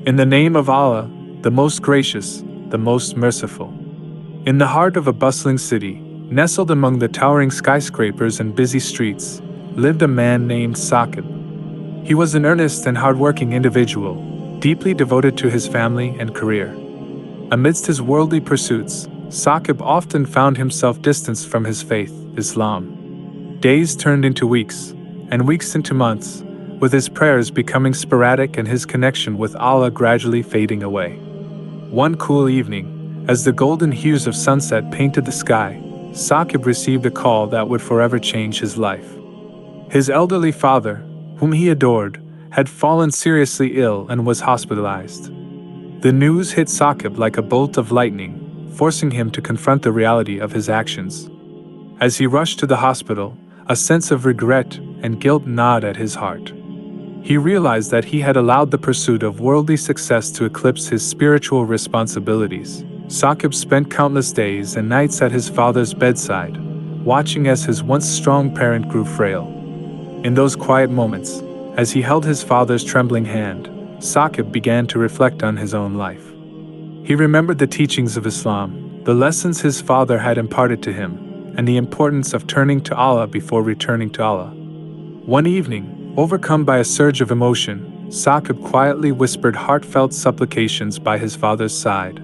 In the name of Allah, the most gracious, the most merciful. In the heart of a bustling city, nestled among the towering skyscrapers and busy streets, lived a man named Saqib. He was an earnest and hardworking individual, deeply devoted to his family and career. Amidst his worldly pursuits, Saqib often found himself distanced from his faith, Islam. Days turned into weeks, and weeks into months, with his prayers becoming sporadic and his connection with Allah gradually fading away. One cool evening, as the golden hues of sunset painted the sky, Saqib received a call that would forever change his life. His elderly father, whom he adored, had fallen seriously ill and was hospitalized. The news hit Saqib like a bolt of lightning, forcing him to confront the reality of his actions. As he rushed to the hospital, a sense of regret and guilt gnawed at his heart. He realized that he had allowed the pursuit of worldly success to eclipse his spiritual responsibilities. Saqib spent countless days and nights at his father's bedside, watching as his once strong parent grew frail. In those quiet moments, as he held his father's trembling hand, Saqib began to reflect on his own life. He remembered the teachings of Islam, the lessons his father had imparted to him, and the importance of turning to Allah before returning to Allah. One evening, overcome by a surge of emotion, Saqib quietly whispered heartfelt supplications by his father's side.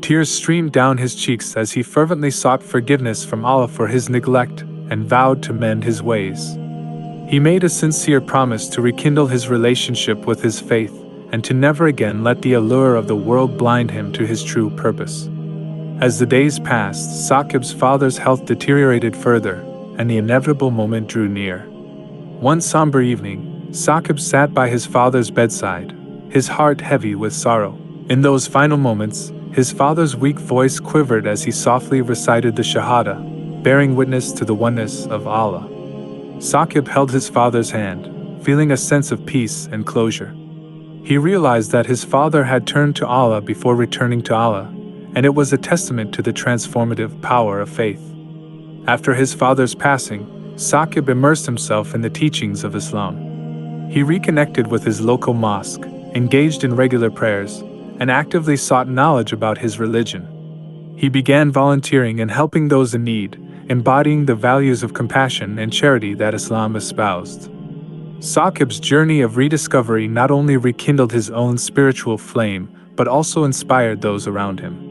Tears streamed down his cheeks as he fervently sought forgiveness from Allah for his neglect and vowed to mend his ways. He made a sincere promise to rekindle his relationship with his faith and to never again let the allure of the world blind him to his true purpose. As the days passed, Saqib's father's health deteriorated further, and the inevitable moment drew near. One somber evening, Saqib sat by his father's bedside, his heart heavy with sorrow. In those final moments, his father's weak voice quivered as he softly recited the Shahada, bearing witness to the oneness of Allah. Saqib held his father's hand, feeling a sense of peace and closure. He realized that his father had turned to Allah before returning to Allah, and it was a testament to the transformative power of faith. After his father's passing, Saqib immersed himself in the teachings of Islam. He reconnected with his local mosque, engaged in regular prayers, and actively sought knowledge about his religion. He began volunteering and helping those in need, embodying the values of compassion and charity that Islam espoused. Saqib's journey of rediscovery not only rekindled his own spiritual flame, but also inspired those around him.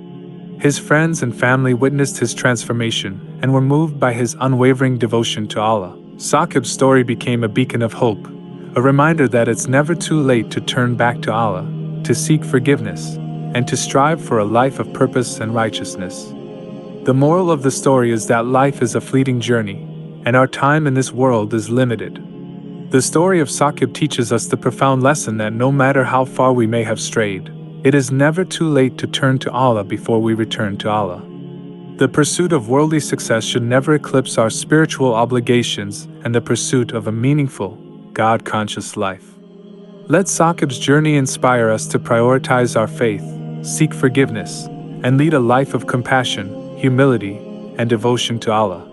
His friends and family witnessed his transformation and were moved by his unwavering devotion to Allah. Saqib's story became a beacon of hope, a reminder that it's never too late to turn back to Allah, to seek forgiveness, and to strive for a life of purpose and righteousness. The moral of the story is that life is a fleeting journey, and our time in this world is limited. The story of Saqib teaches us the profound lesson that no matter how far we may have strayed, it is never too late to turn to Allah before we return to Allah. The pursuit of worldly success should never eclipse our spiritual obligations and the pursuit of a meaningful, God-conscious life. Let Saqib's journey inspire us to prioritize our faith, seek forgiveness, and lead a life of compassion, humility, and devotion to Allah.